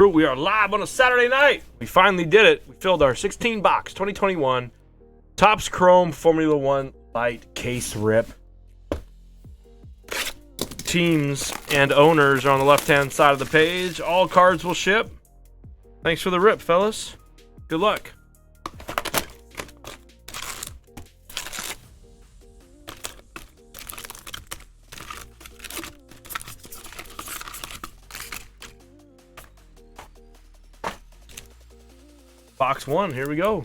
We are live on a Saturday night. We finally did it. We filled our 16 box 2021 Topps Chrome Formula One LITE case rip. Teams and owners are on the left-hand side of the page. All cards will ship. Thanks for the rip, fellas. Good luck. Box one, here we go.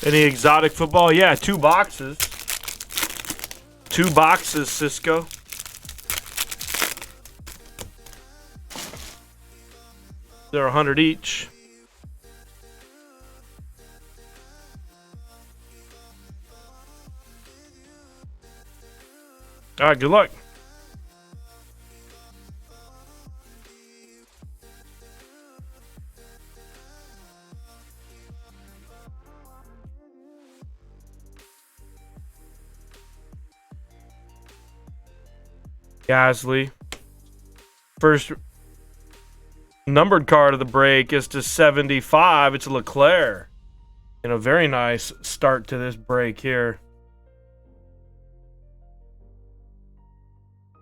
Any exotic football? Yeah, 2 boxes. 2 boxes, Cisco. They're 100 each. All right, good luck. Gasly. First numbered card of the break is to 75. It's a Leclerc. And a very nice start to this break here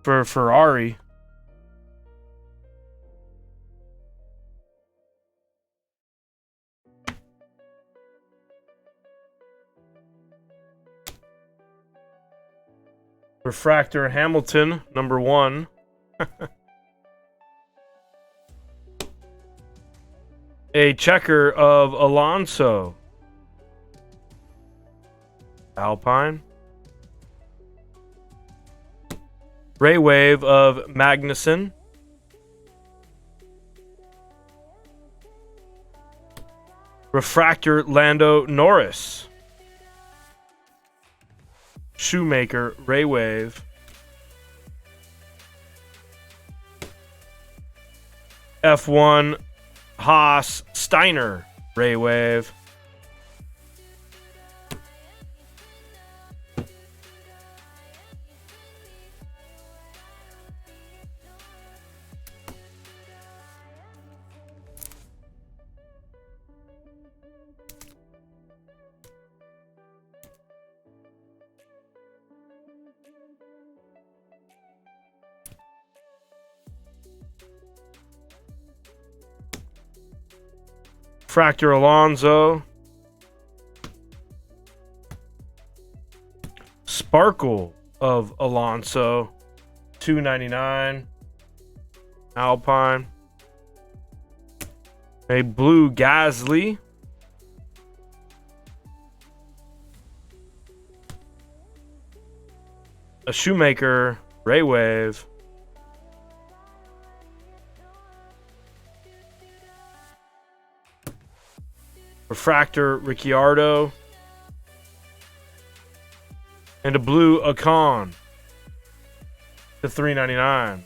for Ferrari. Refractor Hamilton, number 1. A checker of Alonso. Alpine. Ray Wave of Magnussen. Refractor Lando Norris. Shoemaker, Ray Wave. F1, Haas, Steiner, Ray Wave. Fractor Alonso. Sparkle of Alonso. $2.99. Alpine. A blue Gasly. A Shoemaker Ray Wave. Refractor Ricciardo. And a blue Ocon to $3.99.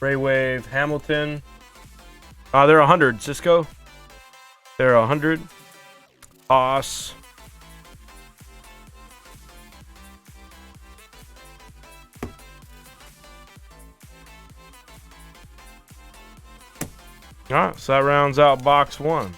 Ray Wave, Hamilton. They're 100. Cisco. They're 100. Haas. Alright, so that rounds out box 1.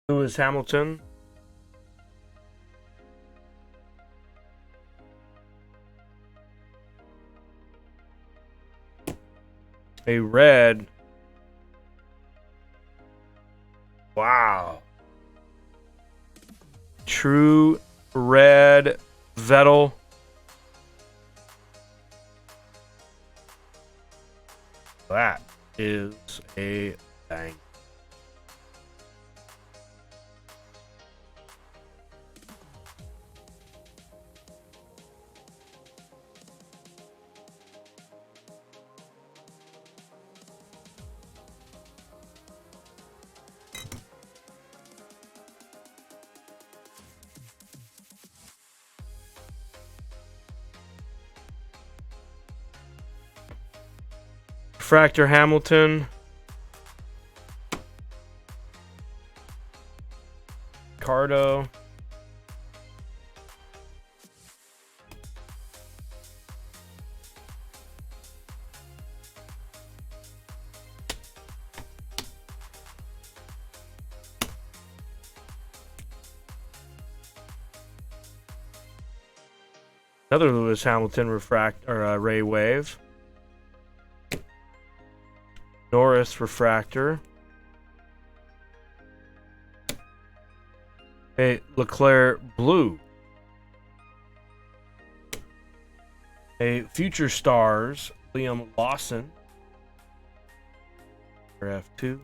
Lewis Hamilton. A red. Wow. True red Vettel. That is a bang. Fractor Hamilton. Cardo. Another Lewis Hamilton Ray Wave. Norris refractor. A Leclerc blue. A Future Stars Liam Lawson. For F2.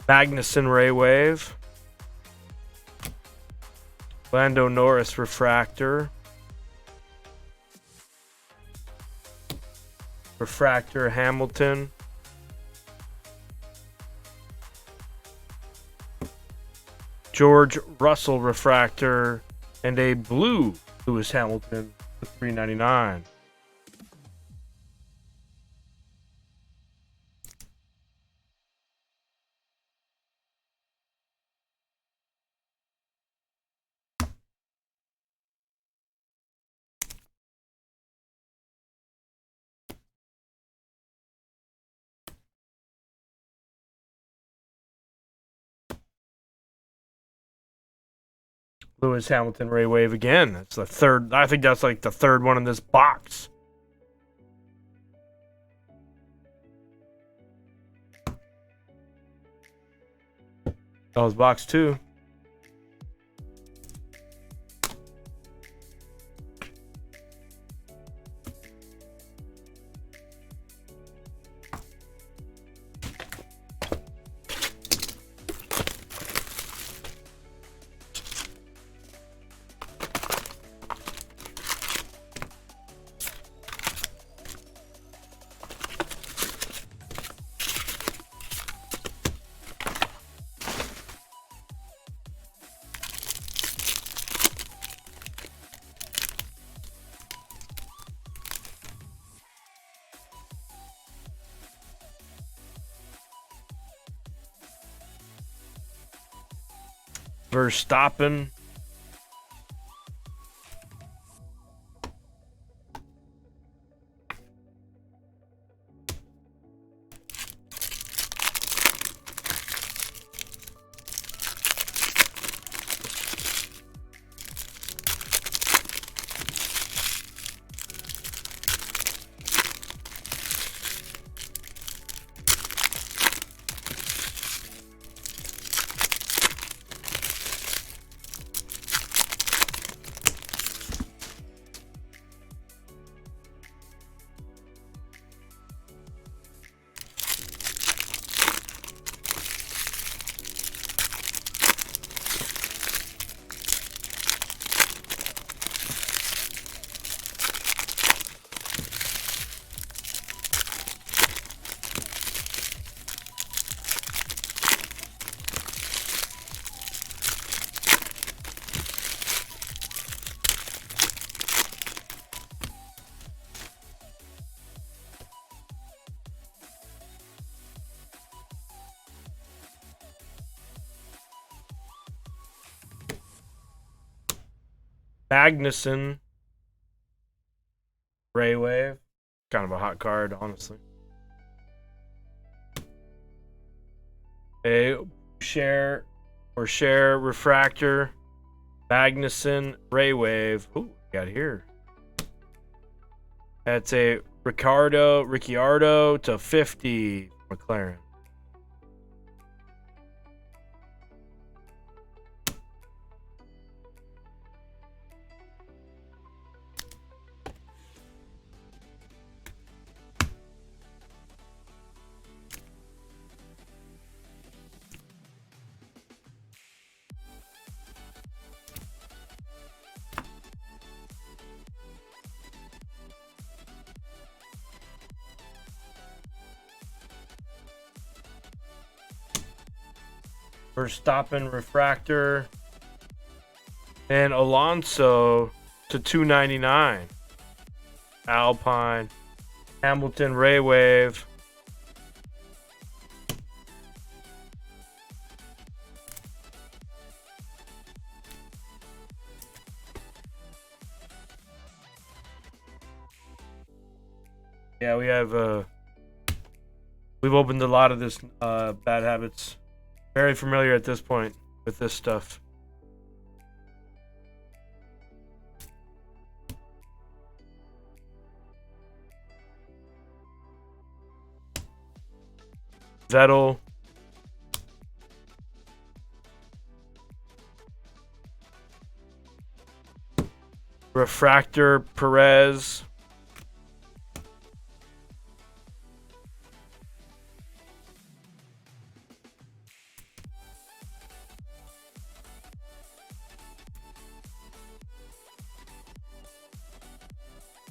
Magnuson Ray Wave. Lando Norris refractor. Refractor Hamilton. George Russell refractor and a blue Lewis Hamilton for $3.99. Lewis Hamilton Ray Wave again. That's the third. I think that's like the third one in this box. That was box 2. Verstappen. Magnussen. Ray Wave. Kind of a hot card, honestly. A share refractor. Magnussen Ray Wave. Ooh, got here. That's a Ricciardo to 50 McLaren. Verstappen refractor. And Alonso to 299. Alpine. Hamilton Ray Wave. Yeah, we have we've opened a lot of this bad habits. Very familiar at this point with this stuff. Vettel. Refractor Perez.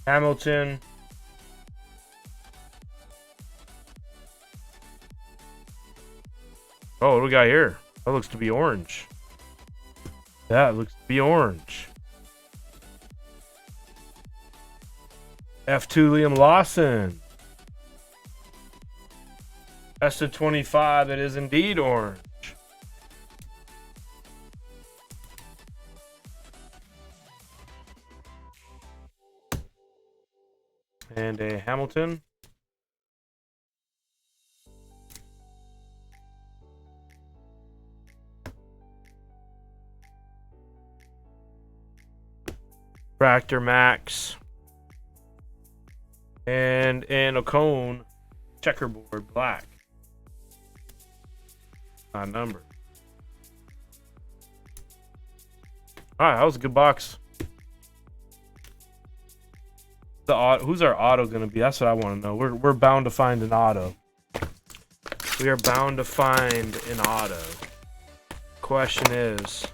Hamilton. Oh, what do we got here? That looks to be orange. That looks to be orange. F2 Liam Lawson. Best 25. That is indeed orange. And a Hamilton. Fractor Max. And an Ocon checkerboard black. Not numbered. All right, that was a good box. Who's our auto gonna be? That's what I want to know. We're bound to find an auto. We are bound to find an auto. Question is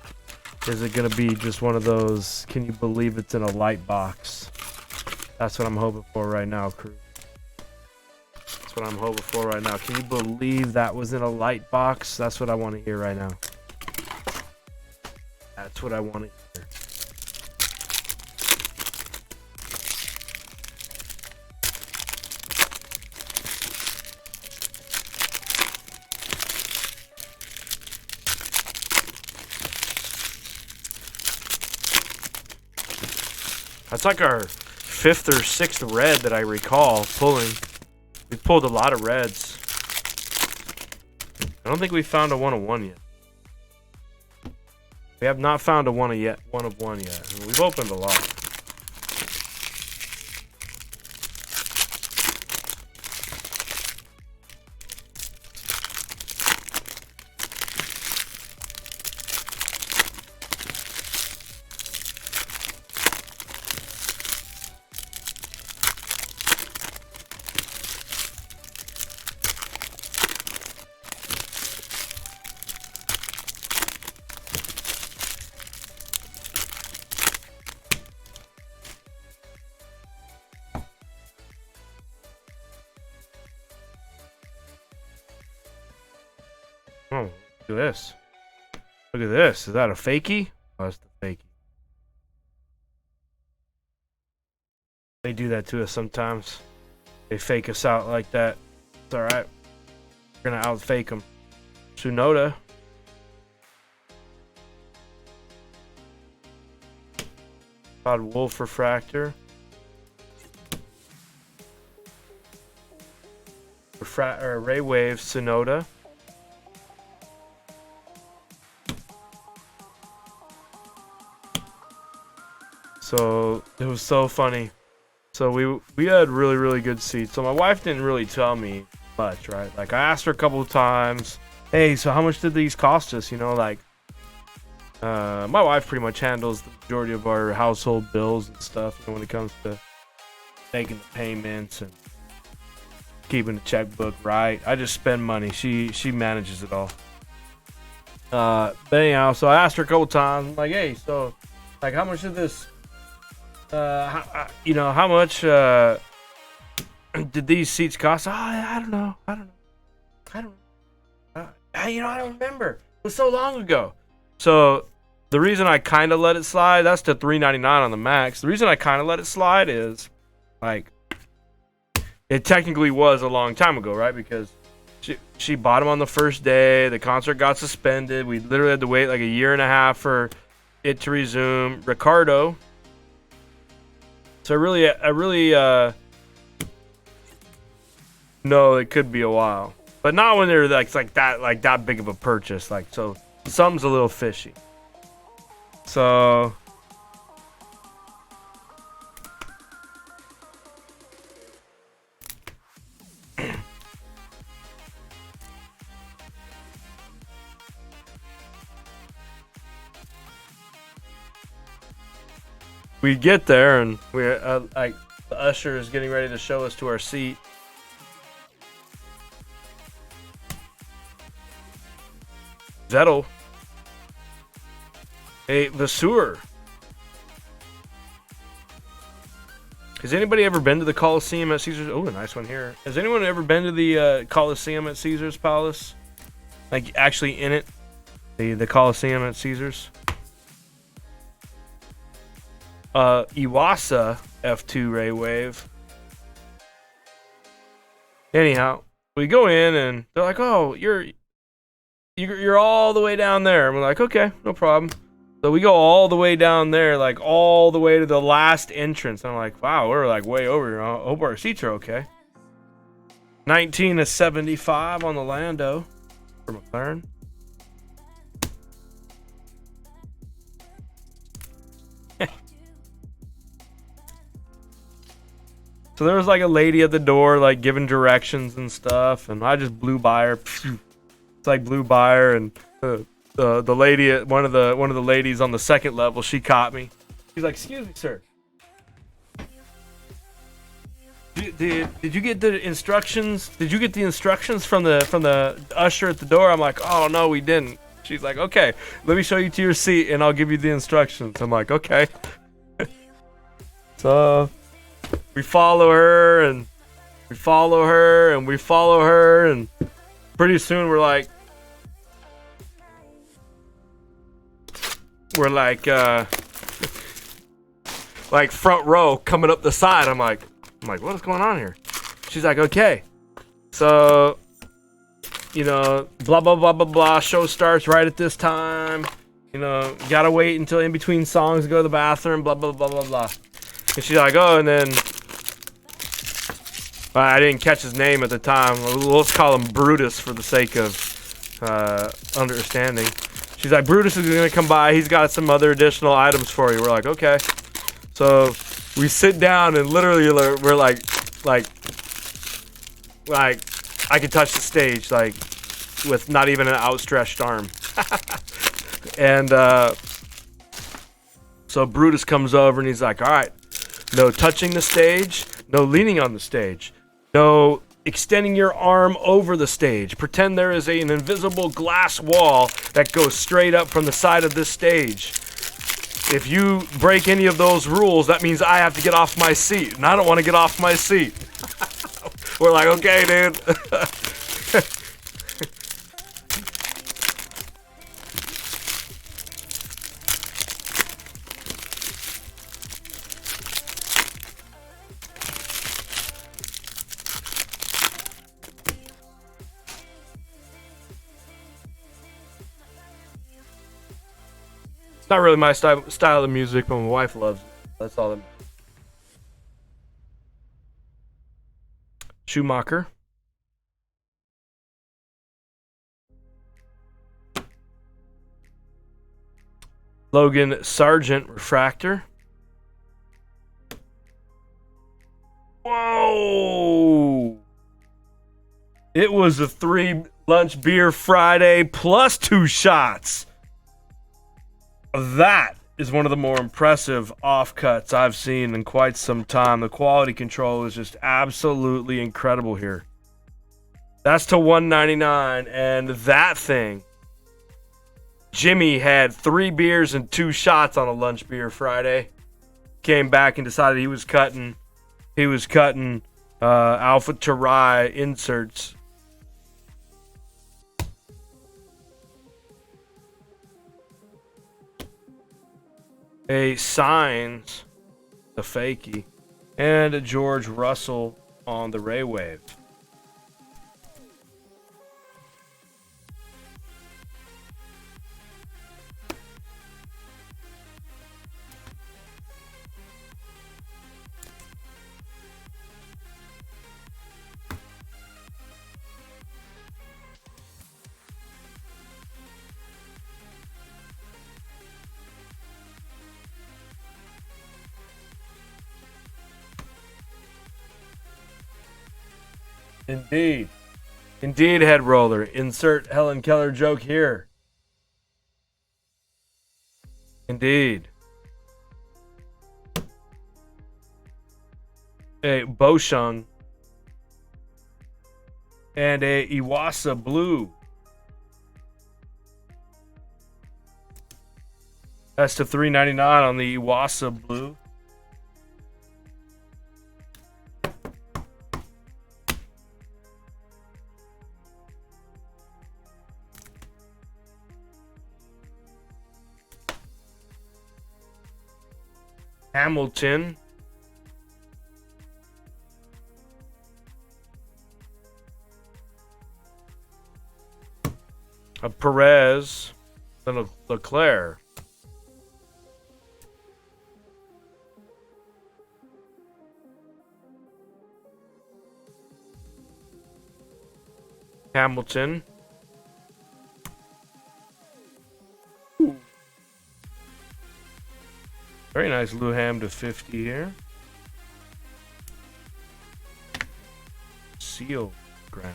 it gonna be just one of those? Can you believe it's in a LITE box? That's what I'm hoping for right now, crew. That's what I'm hoping for right now. Can you believe that was in a LITE box? That's what I want to hear right now. That's what I want to hear. That's like our 5th or 6th red that I recall pulling. We pulled a lot of reds. I don't think we found a 1 of 1 yet. We have not found a 1 of 1 yet. We've opened a lot. Oh, look at this. Look at this. Is that a fakie? Oh, that's the fakie. They do that to us sometimes. They fake us out like that. It's alright. We're gonna out-fake them. Tsunoda. Todd Wolf refractor. Ray Wave Tsunoda. So it was so funny. So we had really good seats. So my wife didn't really tell me much, right? Like I asked her a couple of times, hey, so how much did these cost us? You know, like my wife pretty much handles the majority of our household bills and stuff, you know, when it comes to making the payments and keeping the checkbook right. I just spend money. She manages it all. But anyhow, so I asked her a couple of times, I'm like, hey, so like how much did this how much did these seats cost? Oh, I don't know. I don't remember. It was so long ago. So the reason I kind of let it slide, that's the $399 on the max. The reason I kind of let it slide is like it technically was a long time ago, right? Because she bought them on the first day. The concert got suspended. We literally had to wait like a year and a half for it to resume. Ricardo. So I really know it could be a while, but not when they're like that big of a purchase. Like, so something's a little fishy. So we get there and we're like the usher is getting ready to show us to our seat. Vettel. Hey, Vasseur. Has anybody ever been to the Coliseum at Caesars? Oh, a nice one here. Has anyone ever been to the Coliseum at Caesars Palace? Like actually in it? The Coliseum at Caesars? Iwasa F2 Ray Wave. Anyhow, we go in and they're like, "Oh, you're all the way down there." And we're like, "Okay, no problem." So we go all the way down there, like all the way to the last entrance. And I'm like, "Wow, we're like way over here. I hope our seats are okay." 19/75 on the Lando for McLaren. So there was like a lady at the door, like giving directions and stuff, and I just blew by her. It's like blew by her, and the lady at one of the ladies on the second level, she caught me. She's like, "Excuse me, sir. Did you get the instructions? Did you get the instructions from the usher at the door?" I'm like, "Oh no, we didn't." She's like, "Okay, let me show you to your seat and I'll give you the instructions." I'm like, "Okay." So we follow her and we follow her and we follow her, and pretty soon we're like front row coming up the side. I'm like, what is going on here? She's like, "Okay, so, you know, blah, blah, blah, blah, blah. Show starts right at this time. You know, gotta wait until in between songs to go to the bathroom, blah, blah, blah, blah, blah." And she's like, "Oh," and then I didn't catch his name at the time. Let's call him Brutus for the sake of understanding. She's like, "Brutus is gonna come by. He's got some other additional items for you." We're like, "Okay." So we sit down and literally we're like I could touch the stage like with not even an outstretched arm. And so Brutus comes over and he's like, "All right, no touching the stage, no leaning on the stage, no extending your arm over the stage. Pretend there is an invisible glass wall that goes straight up from the side of this stage. If you break any of those rules, that means I have to get off my seat, and I don't want to get off my seat." We're like, "Okay, dude." It's not really my style of music, but my wife loves it. That's all that matters. Schumacher. Logan Sargent Refractor. Whoa! It was a 3 lunch beer Friday plus 2 shots. That is one of the more impressive offcuts I've seen in quite some time. The quality control is just absolutely incredible here. That's to 199, and that thing, Jimmy had 3 beers and 2 shots on a lunch beer Friday. Came back and decided he was cutting Alpha Terai inserts. A Signs, the fakie, and a George Russell on the Ray Wave. Indeed. Indeed, head roller. Insert Helen Keller joke here. Indeed. A Boshung and a Iwasa Blue. That's to $3.99 on the Iwasa Blue. Hamilton. A Perez. Then a Leclerc. Hamilton. Very nice Luham to 50 here. Seal Grand.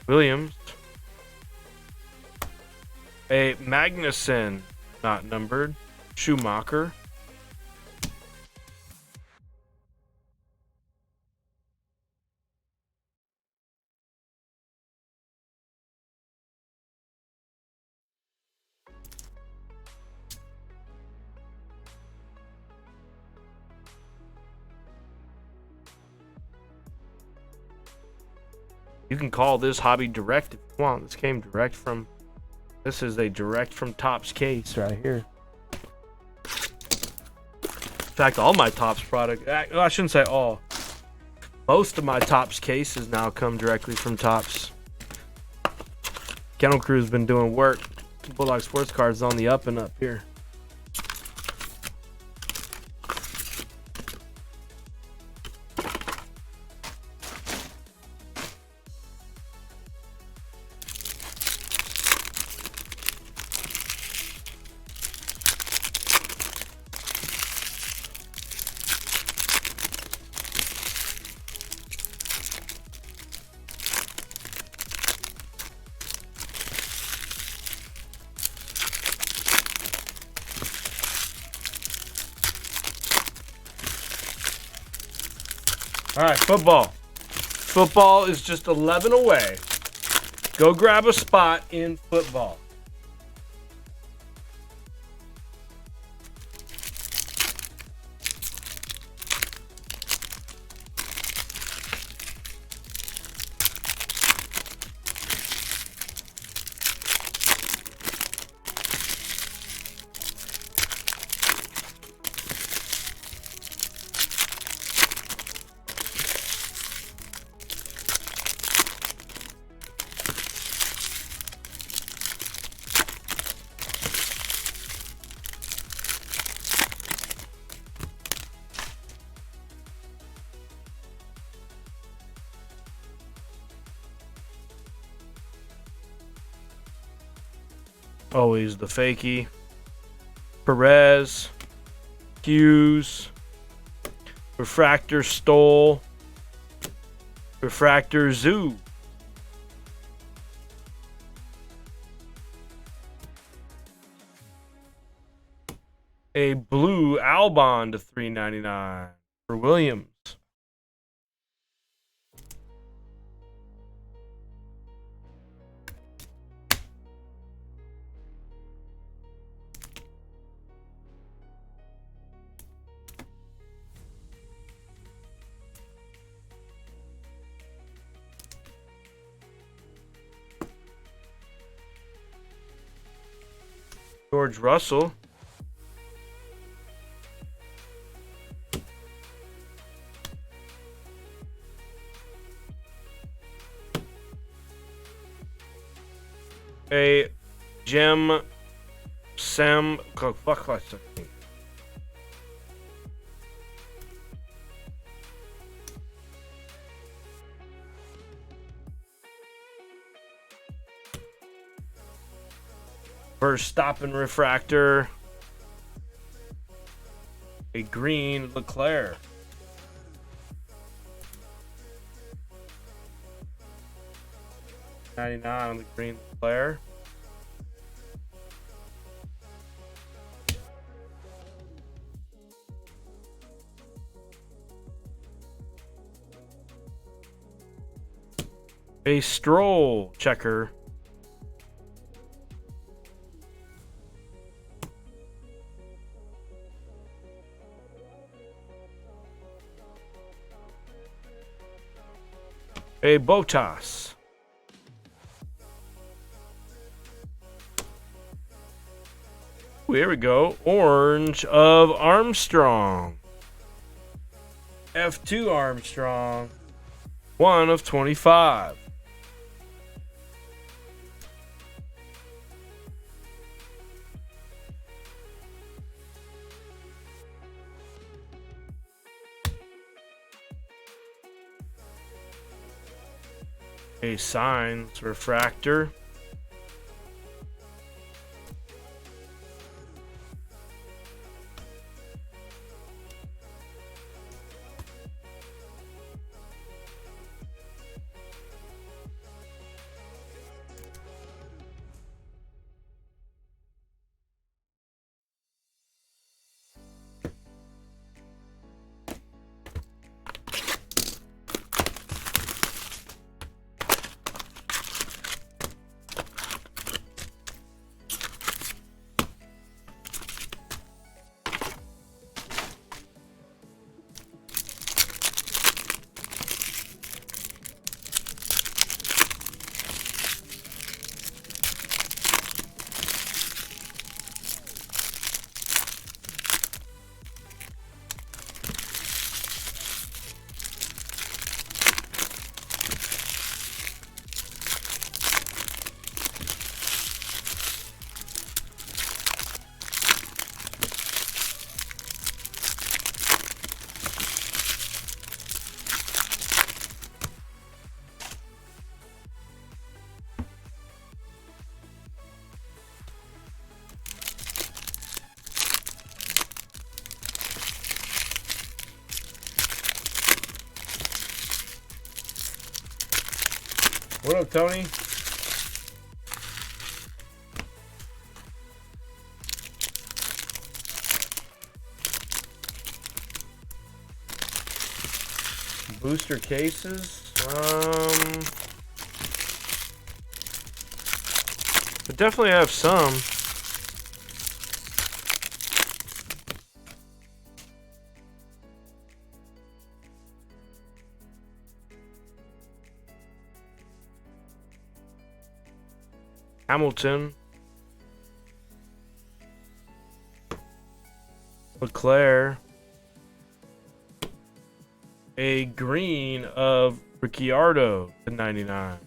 Williams. A Magnuson, not numbered. Schumacher. You can call this hobby direct if you want. This came direct from... This is a direct from Topps case right here. In fact, all my Topps product... I shouldn't say all. Most of my Topps cases now come directly from Topps. Kennel Crew's been doing work. Bulldog Sports Cards on the up and up here. All right, football. Football is just 11 away. Go grab a spot in football. Always the fakie. Perez. Hughes. Refractor Stoll. Refractor Zoo. A blue Albon to 399 for Williams. George Russell. A Jim Sam. Verstappen refractor. A green Leclerc. $99 on the green Leclerc. A Stroll checker. A Bottas. Ooh, here we go. Orange of Armstrong. F2 Armstrong. 1 of 25. A Signs refractor. What up, Tony? Booster cases. I definitely have some. Hamilton. LeClaire. A green of Ricciardo to 99.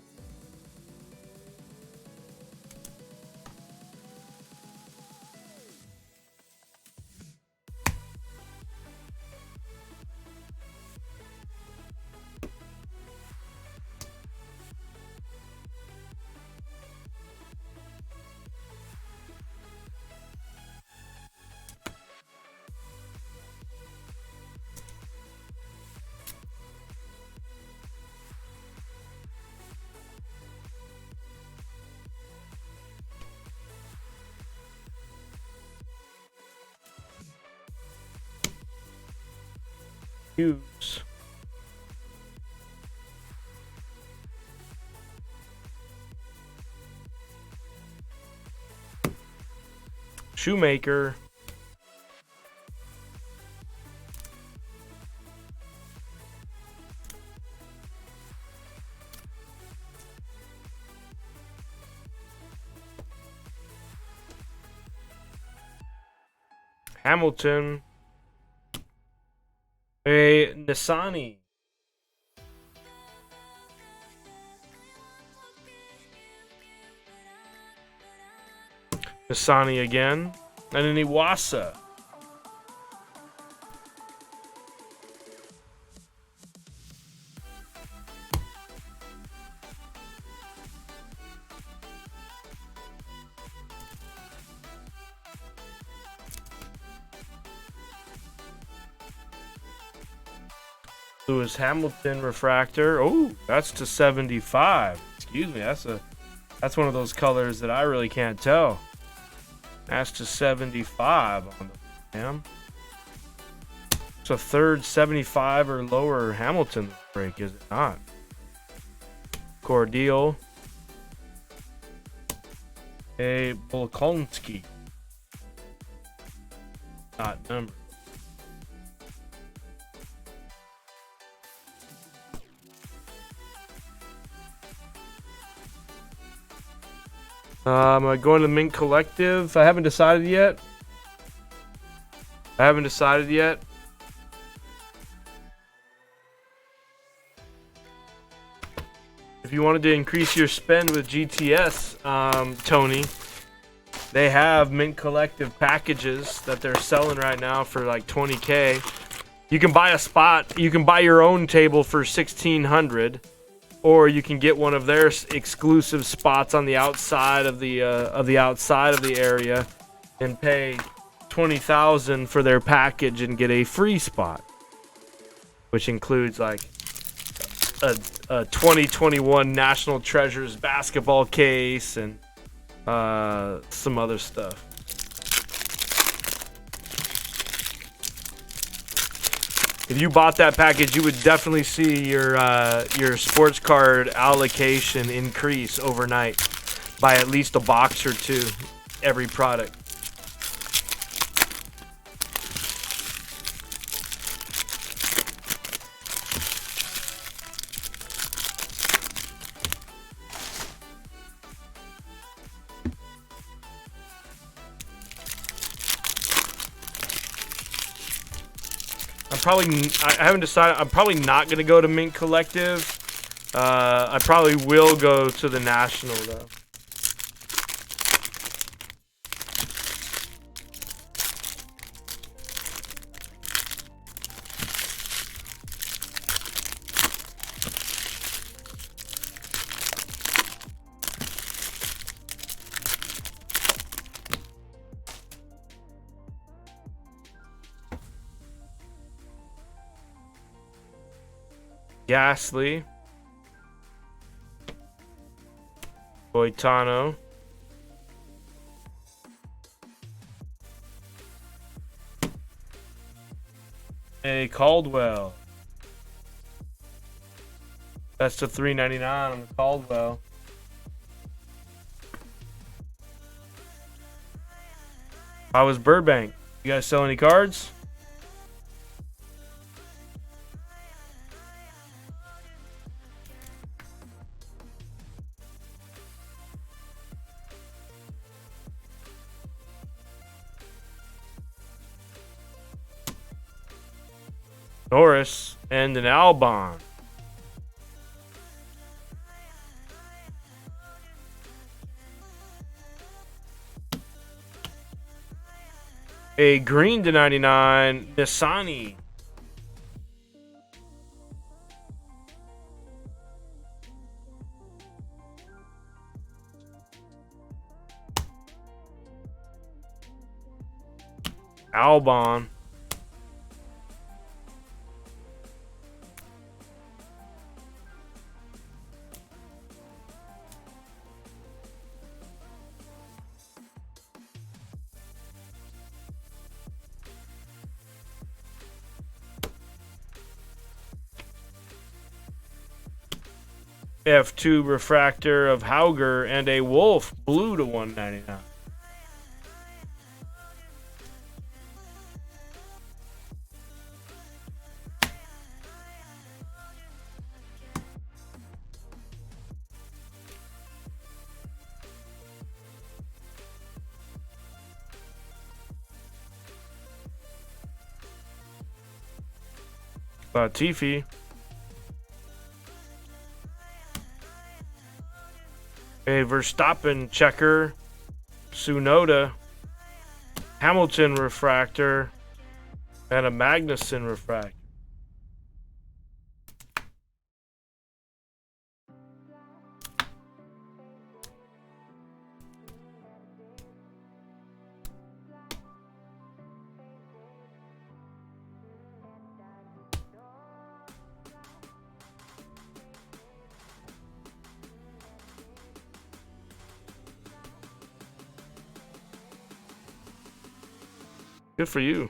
Hughes. Shoemaker. Hamilton. A Nisani. Nisani again. And an Iwasa. Lewis Hamilton refractor. Oh, that's to 75. Excuse me. That's one of those colors that I really can't tell. That's to 75 on the damn. It's a third 75 or lower Hamilton break, is it not? Cordial. A Volkonski. Not numbered. Am I going to Mint Collective? I haven't decided yet. If you wanted to increase your spend with GTS, Tony, they have Mint Collective packages that they're selling right now for like 20K. You can buy a spot. You can buy your own table for 1,600. Or you can get one of their exclusive spots on the outside of the area, and pay $20,000 for their package and get a free spot, which includes like a 2021 National Treasures basketball case and some other stuff. If you bought that package, you would definitely see your sports card allocation increase overnight by at least a box or two every product. I haven't decided. I'm probably not going to go to Mint Collective. I probably will go to the National, though. Ghastly. Boitano. A Caldwell. That's the $3.99 on the Caldwell. How was Burbank? You guys sell any cards? Norris and an Albon. A green to 99, Nissani. Albon. F2 refractor of Hauger and a Wolf blue to 199. Latifi. A Verstappen checker, Tsunoda, Hamilton refractor, and a Magnussen refractor. Good for you.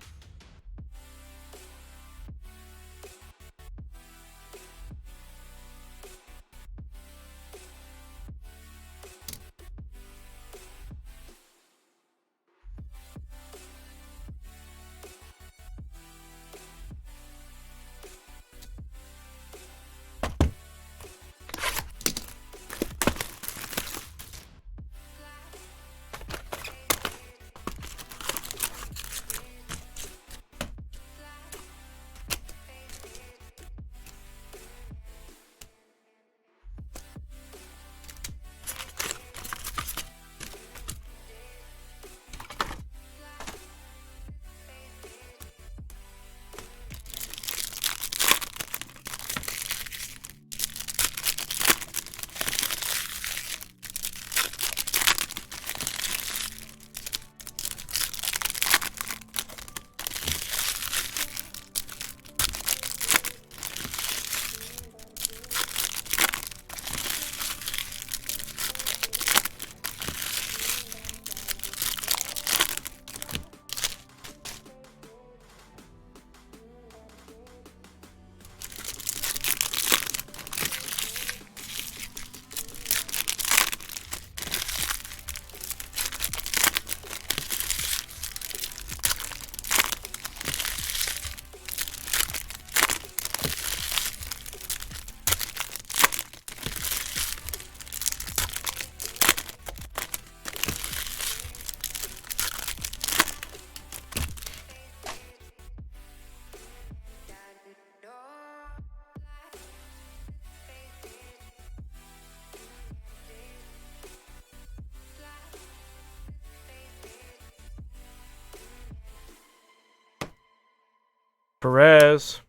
Perez.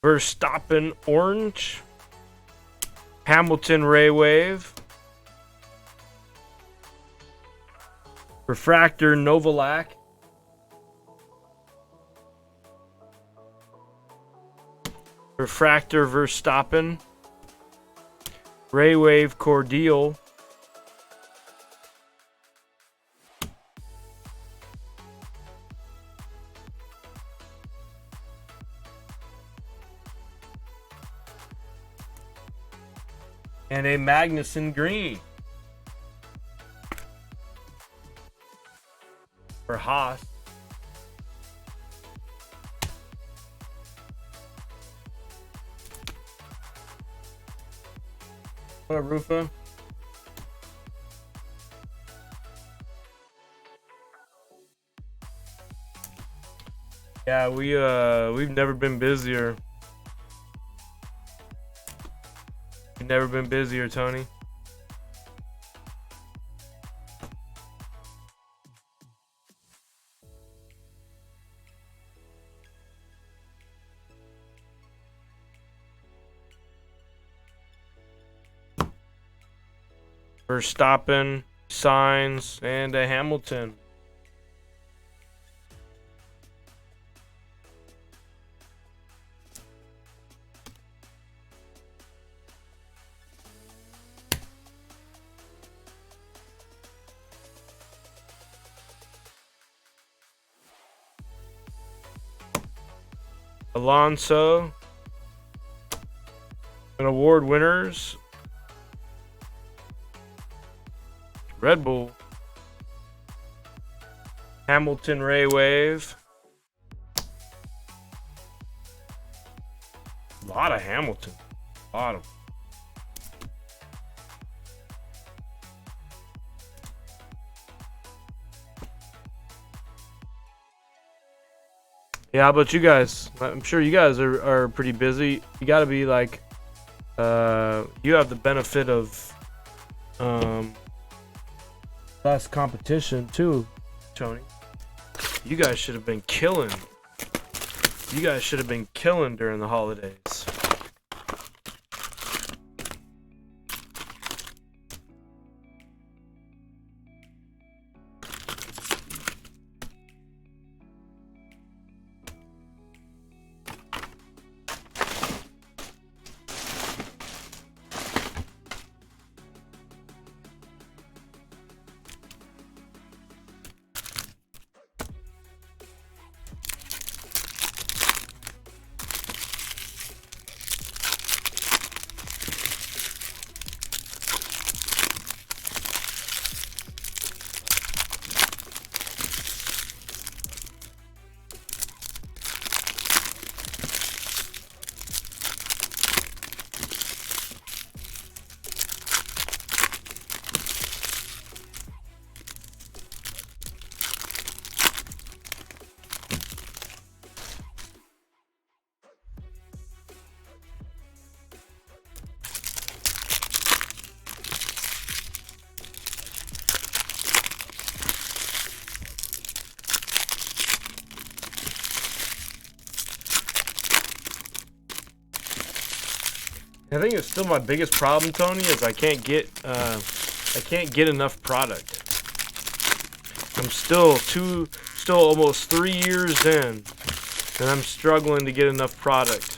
Verstappen orange. Hamilton Ray Wave. Refractor Novalak. Refractor Verstappen. Ray Wave Cordial. And a Magnuson Green. For Haas. What up, Rufa? Yeah, we've never been busier. We've never been busier, Tony. Verstappen, Sainz, and a Hamilton. Alonso. And award winners. Red Bull. Hamilton Ray Wave. A lot of Hamilton. A lot of. Yeah, how about you guys? I'm sure you guys are pretty busy. You got to be like, you have the benefit of less competition too, Tony. You guys should have been killing. You guys should have been killing during the holidays. I think it's still my biggest problem, Tony, is I can't get enough product. I'm still almost 3 years in, and I'm struggling to get enough product.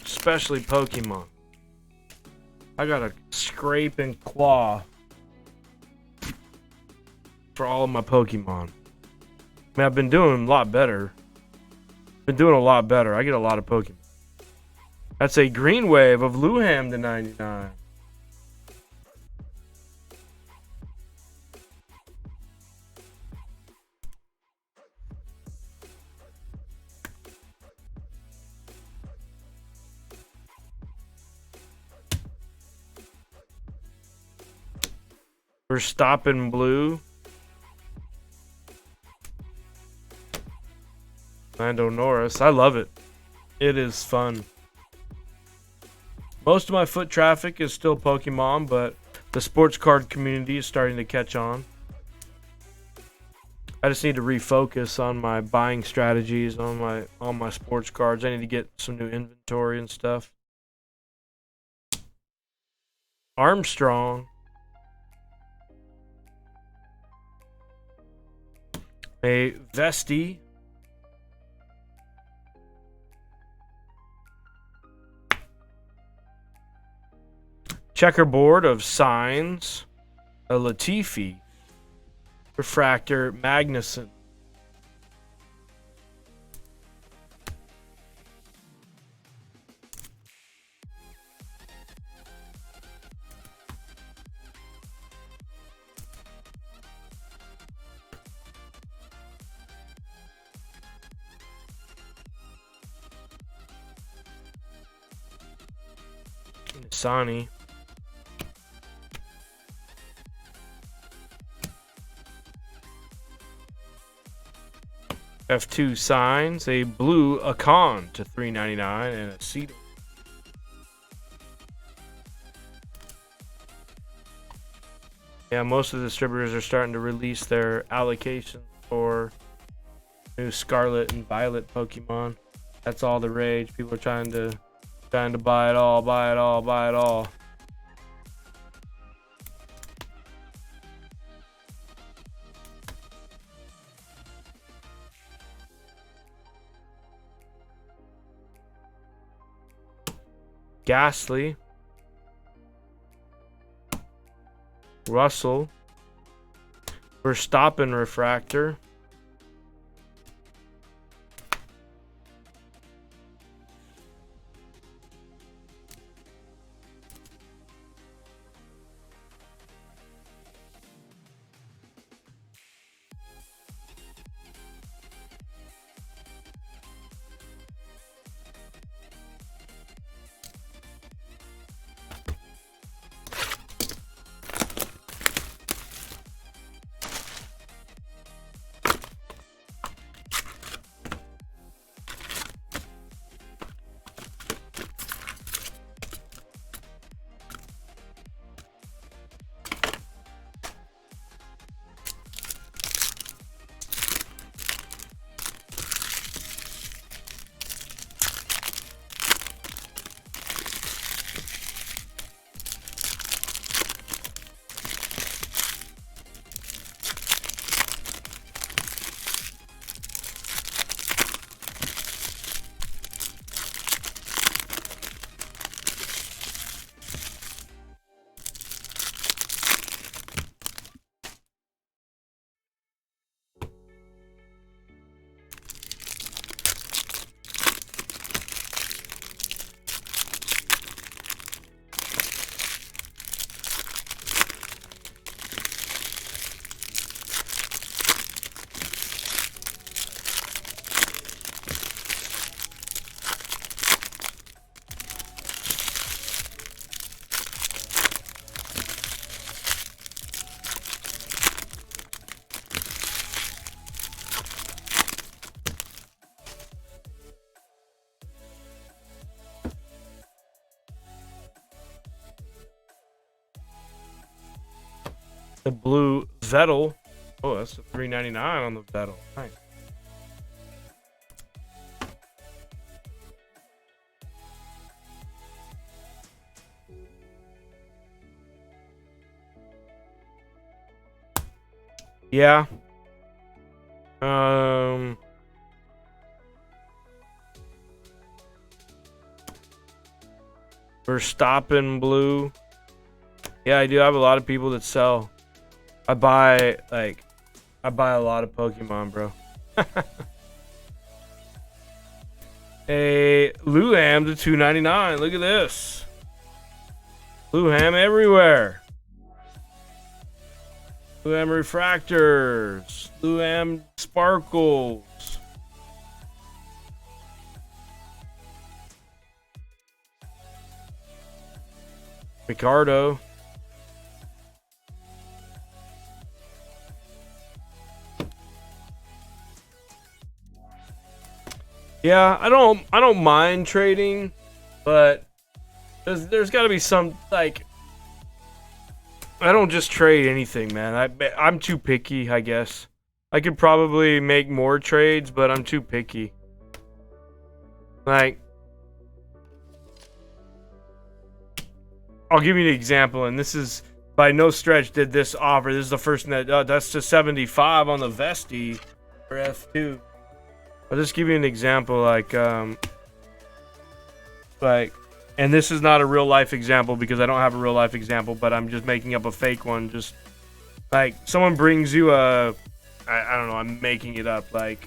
Especially Pokemon. I gotta scrape and claw for all of my Pokemon. I mean, I've been doing a lot better. I get a lot of Pokemon. That's a green wave of Luham to 99. Verstappen blue. Lando Norris. I love it. It is fun. Most of my foot traffic is still Pokemon, but the sports card community is starting to catch on. I just need to refocus on my buying strategies on my sports cards. I need to get some new inventory and stuff. Armstrong. A Vesti. checkerboard of signs, a LITE refractor, Magnuson. Sony. F2 signs, a blue Akon to $3.99 and a Cedar. Yeah, most of the distributors are starting to release their allocations for new Scarlet and Violet Pokemon. That's all the rage. People are trying to buy it all, buy it all, buy it all. Ghastly, Russell, Verstappen refractor, the blue Vettel. Oh, that's a $3.99 on the Vettel. Nice. Yeah. Verstappen blue. Yeah, I do have a lot of people that sell. I buy a lot of Pokemon, bro. A Luam to $2.99. Look at this. Luam everywhere. Luam refractors. Luam sparkles. Ricardo. Yeah, I don't mind trading, but there's got to be some, like, I don't just trade anything, man. I'm too picky, I guess. I could probably make more trades, but I'm too picky. Like, I'll give you an example, and this is by no stretch did this offer. This is the first net. That's to 75 on the Vesti for F2. I'll just give you an example, like And this is not a real life example because I don't have a real life example, but I'm just making up a fake one. Just like someone brings you a, I don't know, I'm making it up. Like,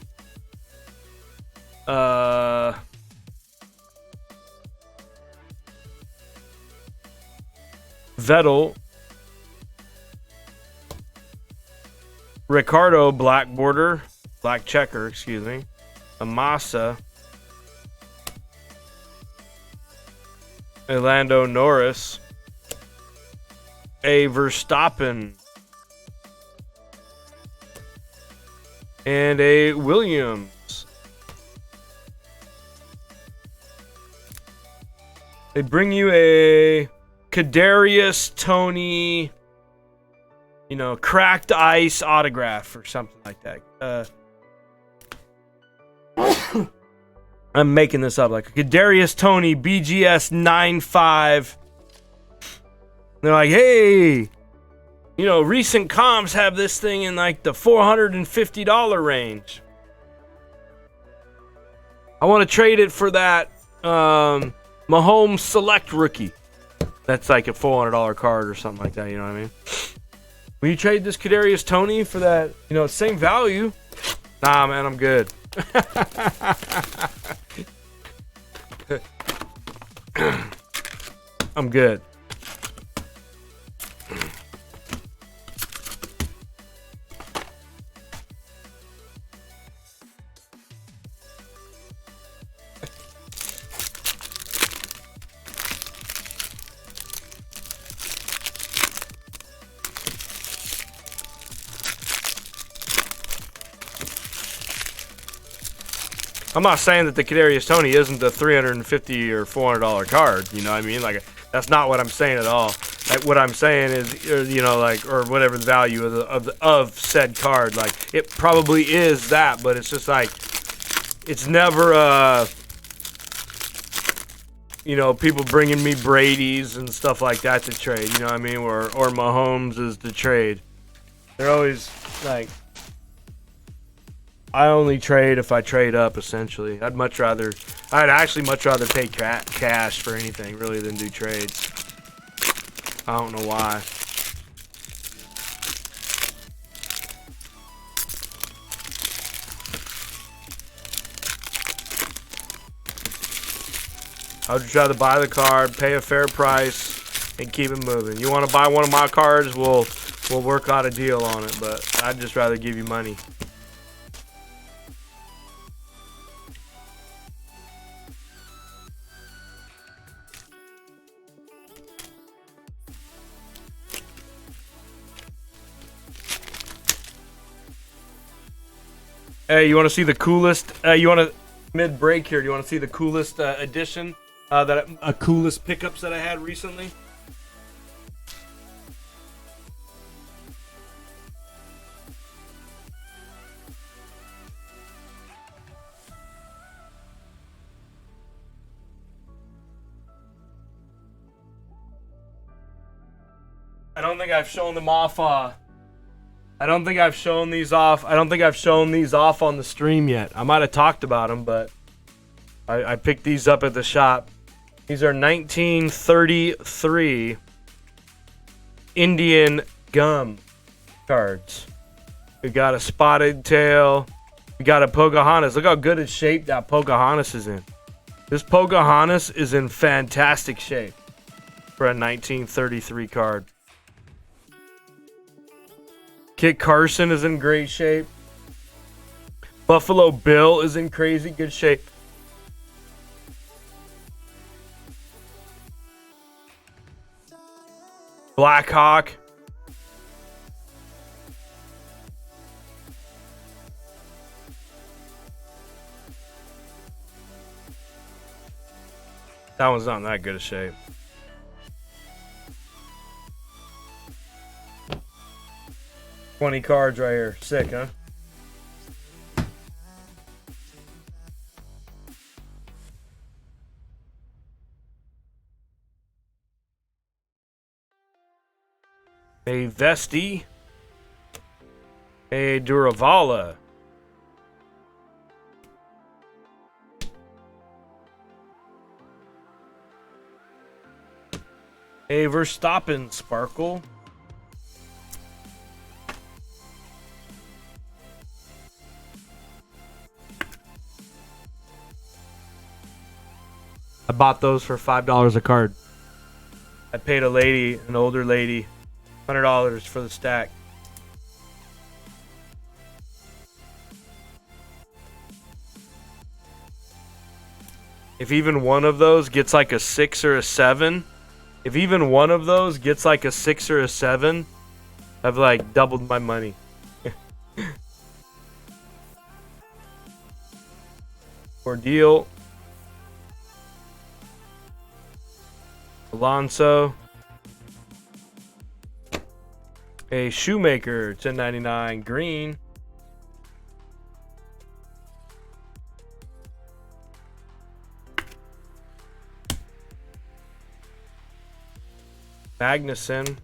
Vettel, Ricardo, black border, black checker, excuse me, a Massa, a Lando Norris, a Verstappen, and a Williams. They bring you a Kadarius Toney, you know, cracked ice autograph or something like that. I'm making this up, like a Kadarius Toney BGS 9.5. They're like, hey, you know, recent comps have this thing in like the $450 range. I want to trade it for that Mahomes Select rookie. That's like a $400 card or something like that, you know what I mean? Will you trade this Kadarius Toney for that, you know, same value? Nah, man, I'm good. I'm good. I'm not saying that the Kadarius Toney isn't the $350 or $400 card. You know what I mean? Like, that's not what I'm saying at all. Like, what I'm saying is, you know, like, or whatever the value of said card. Like, it probably is that, but it's just like, it's never, you know, people bringing me Brady's and stuff like that to trade. You know what I mean? Or Mahomes is to trade. They're always like, I only trade if I trade up, essentially. I'd actually much rather pay cash for anything, really, than do trades. I don't know why. I would just rather buy the card, pay a fair price, and keep it moving. You want to buy one of my cards, we'll work out a deal on it, but I'd just rather give you money. Hey, you want to see the coolest? You want to mid break here? Do you want to see the coolest addition coolest pickups that I had recently? I don't think I've shown them off. I don't think I've shown these off. I don't think I've shown these off on the stream yet. I might have talked about them, but I picked these up at the shop. These are 1933 Indian gum cards. We got a spotted tail. We got a Pocahontas. Look how good in shape that Pocahontas is in. This Pocahontas is in fantastic shape for a 1933 card. Kit Carson is in great shape. Buffalo Bill is in crazy good shape. Black Hawk. That one's not in that good a shape. $20 cards right here. Sick, huh? A Vesti. A Duravala. A Verstappen Sparkle. I bought those for $5 a card. I paid a lady, an older lady, $100 for the stack. If even one of those gets like a 6 or a 7, if even one of those gets like a 6 or a 7, I've like doubled my money. Ordeal. Alonso. A Shoemaker, 1099 green. Magnuson.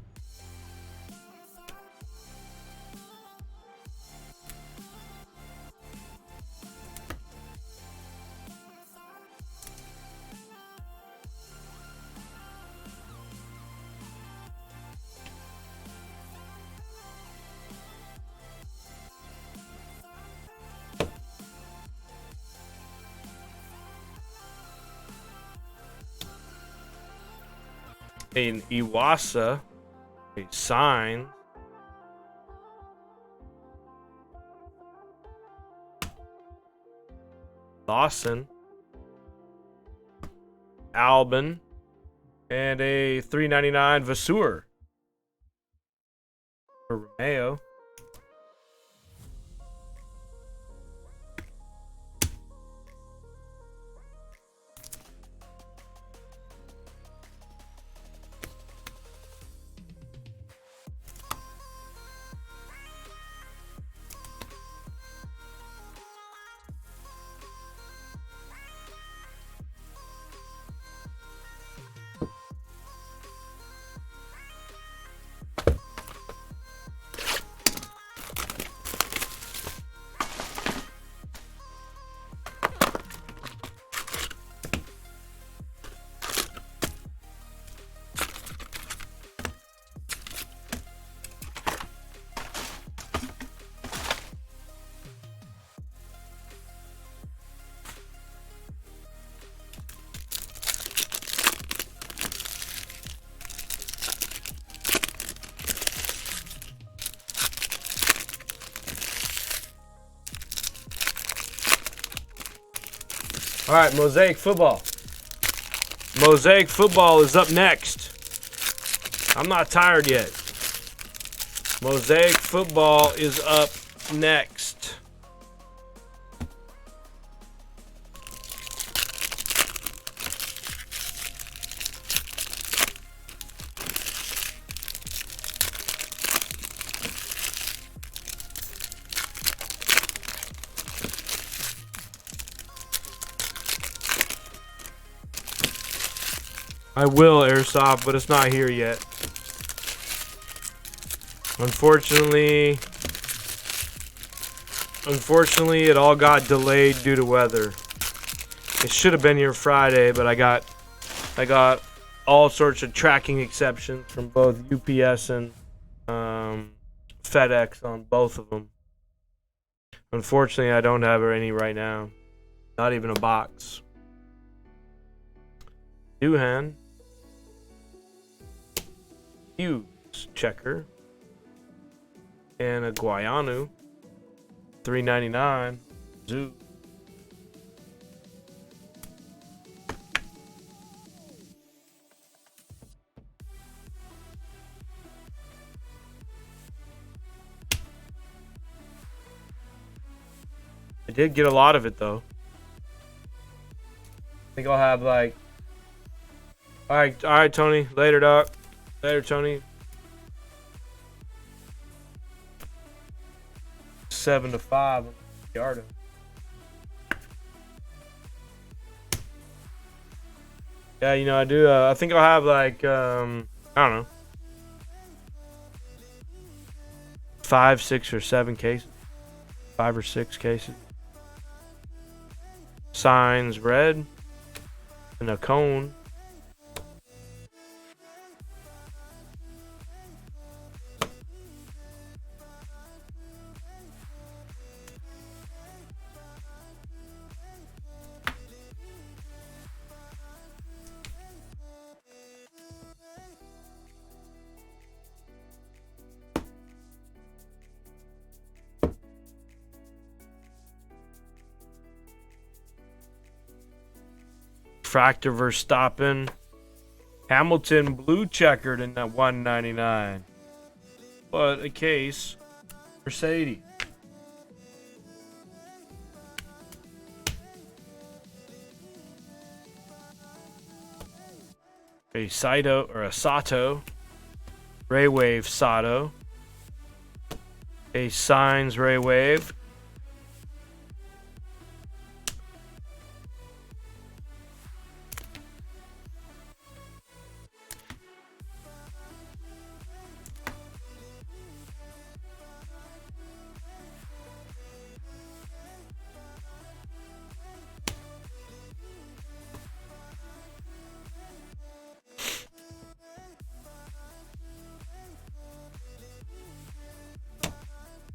An Iwasa, a sign. Lawson, Albin, and a 399 Vasseur for Romeo. All right, Mosaic Football. Mosaic Football is up next. I'm not tired yet. Mosaic Football is up next. I will airsoft, but it's not here yet. Unfortunately, it all got delayed due to weather. It should have been here Friday, but I got all sorts of tracking exceptions from both UPS and FedEx on both of them. Unfortunately, I don't have any right now. Not even a box. Duhan. Hughes checker. And a Guayanu. $3.99. Zoo. I did get a lot of it though. I think I'll have like. All right, Tony. Later, Doc. Later, Tony. 7 to 5 on the yard. Yeah, you know I do. I think I'll have like I don't know, 5, 6, or 7 cases. 5 or 6 cases. Signs red and a cone. refractor Verstappen. Hamilton blue checkered in that 199. But a case, Mercedes. A Saito or a Sato. Ray Wave Sato. A Signs Ray Wave.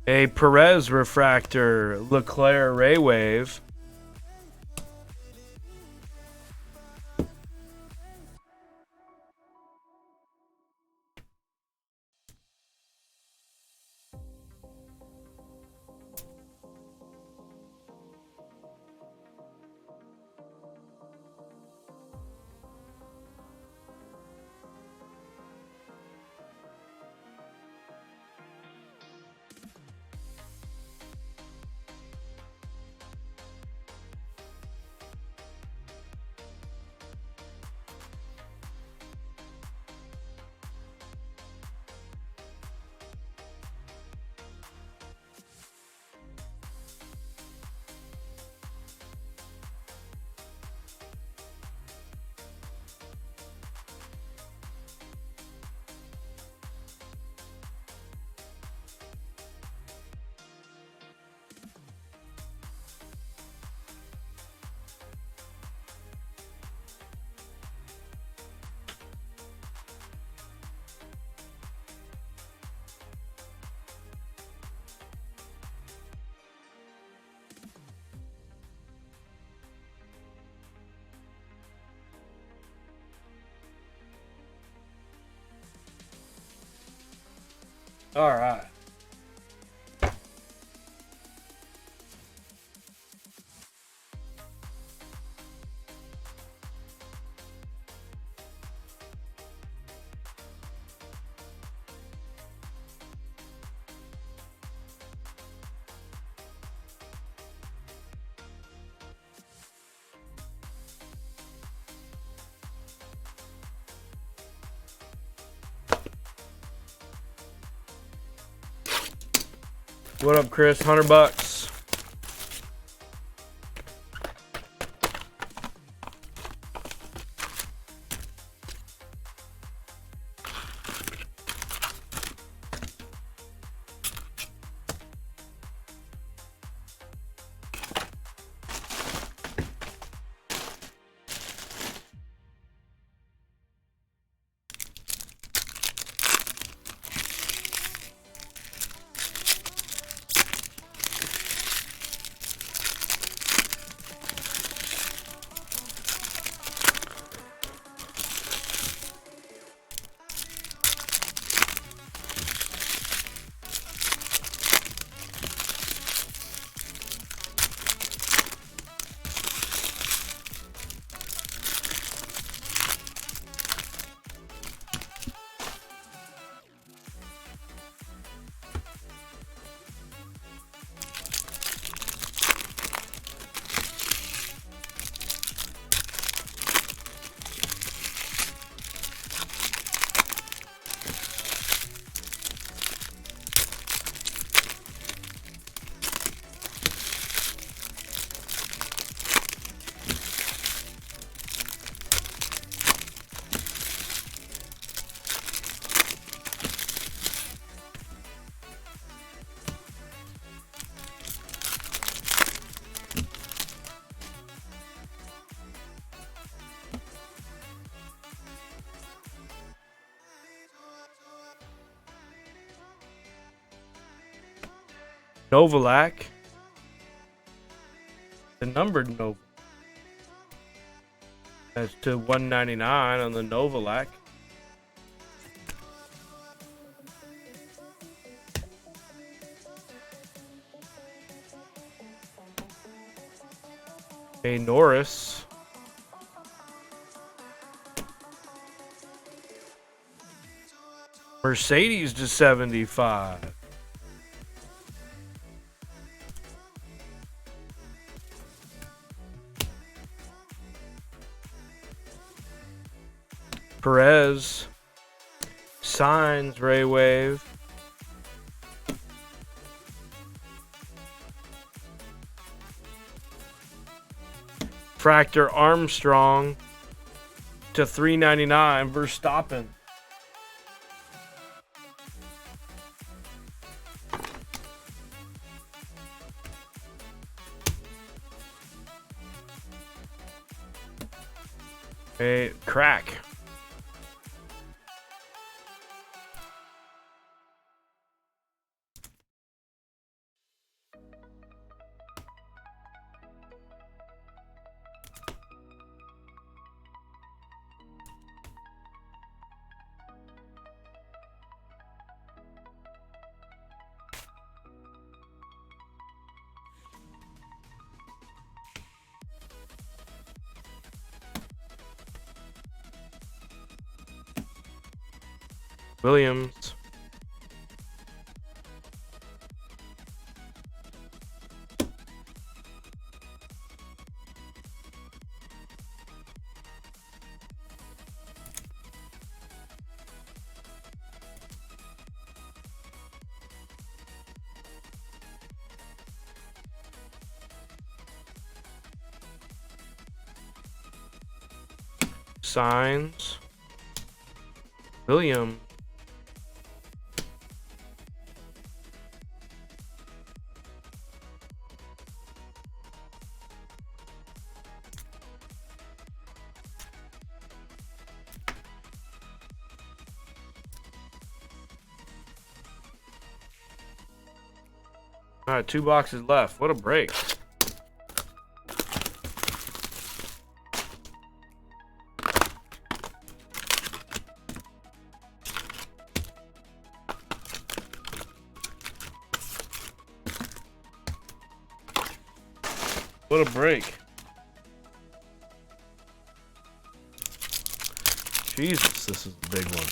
A Perez refractor, Leclerc Ray Wave. All right. What up, Chris? $100. Novalak. The numbered Novalak. That's to 199 on the Novalak. A Norris. Mercedes to 75. Perez. Signs, Ray Wave. Fractor Armstrong to $3.99. Verstappen. A crack. Williams. Signs. William. All right, 2 boxes left. What a break. What a break. Jesus, this is a big one.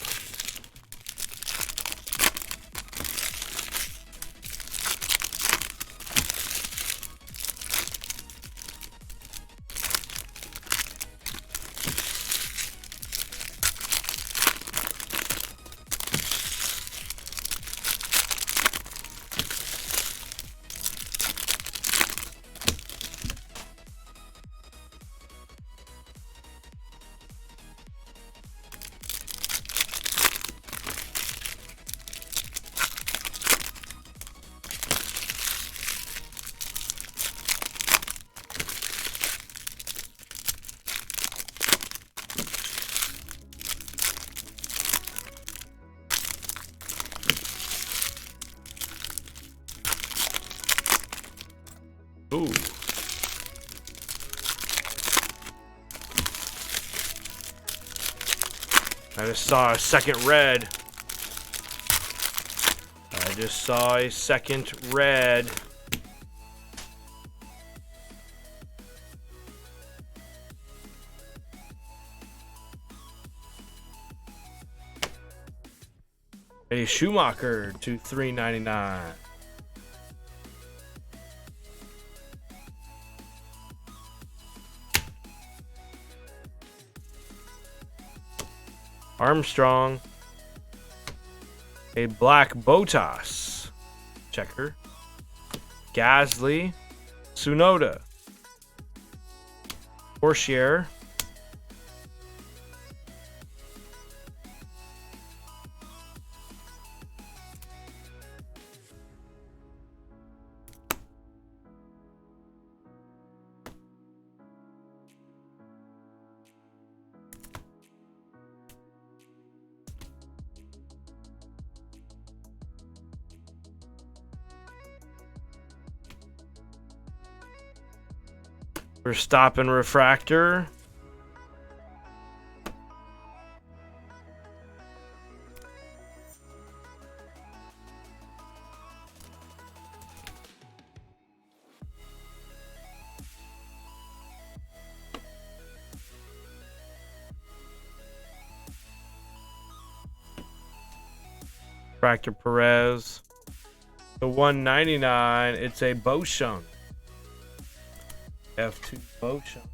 Ooh. I just saw a second red. I just saw a second red. A Schumacher to $3.99. Armstrong. A black Botas. Checker. Gasly. Tsunoda. Porsche. Verstappen refractor. Fractor Perez. The 199, it's a Beauchamp. F2 Beauchamp.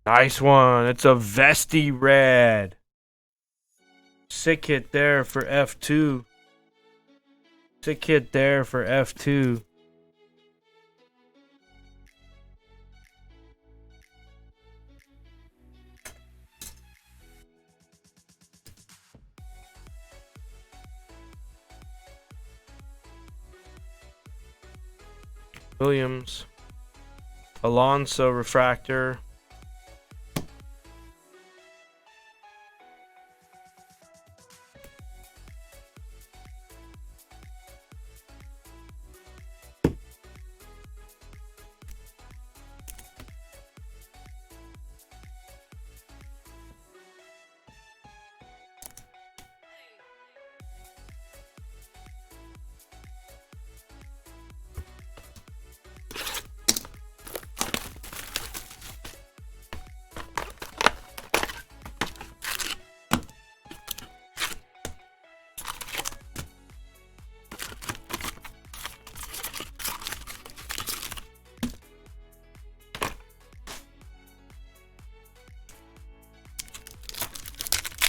Nice one. It's a Vesti red. Sick hit there for F2. Sick hit there for F2. Williams. Alonso refractor.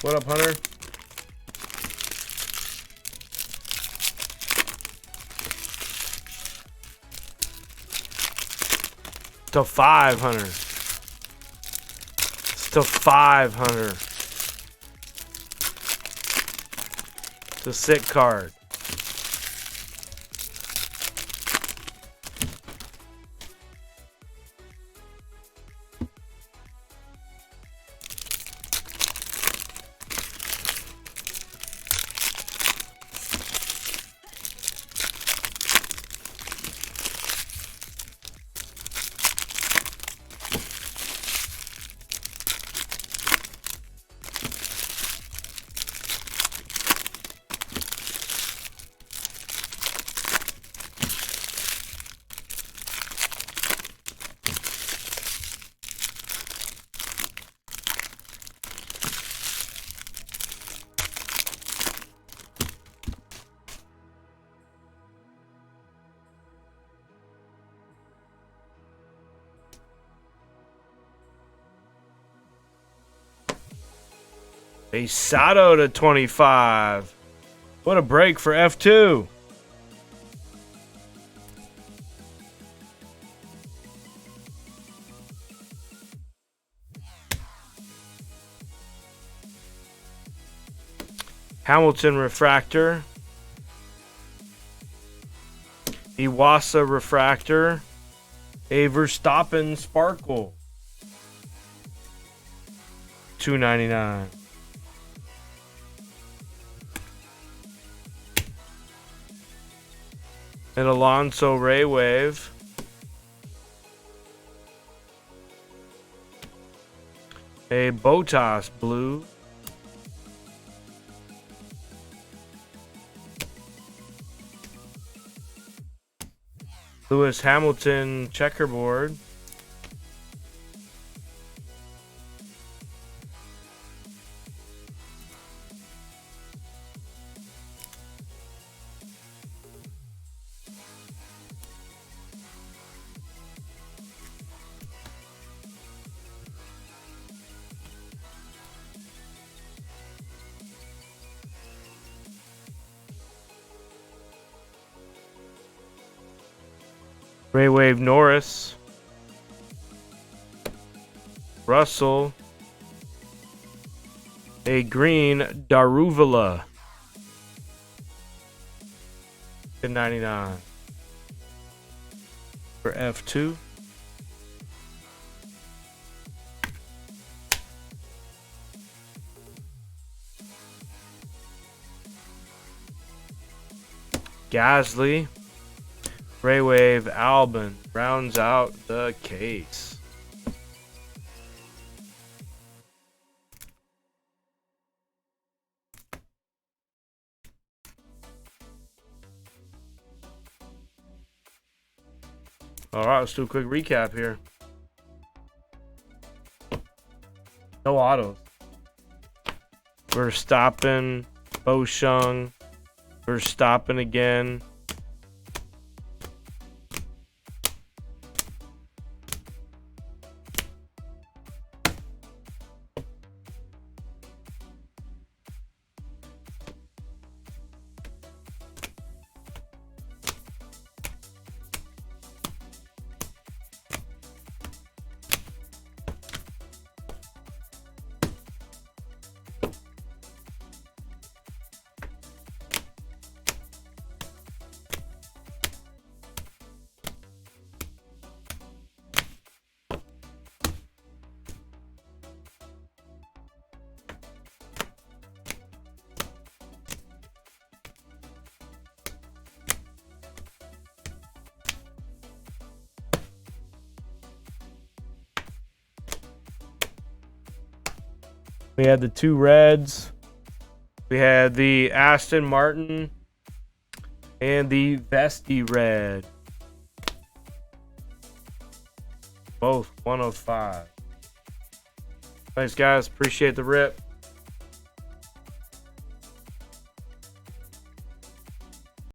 What up, Hunter? To 500. It's to 500. It's a sick card. A Sato to 25. What a break for F2. Hamilton refractor. Iwasa refractor. A Verstappen sparkle. $2.99. An Alonso Ray Wave. A Bottas blue. Lewis Hamilton checkerboard. Ray Wave Norris. Russell. A green Daruvala. $10.99 for F2. Gasly. Gray Wave Albin rounds out the case. All right, let's do a quick recap here. No autos. Verstappen, Boshung, Verstappen again. We had the two reds. We had the Aston Martin and the Vesti red. Both 105. Thanks, guys. Appreciate the rip.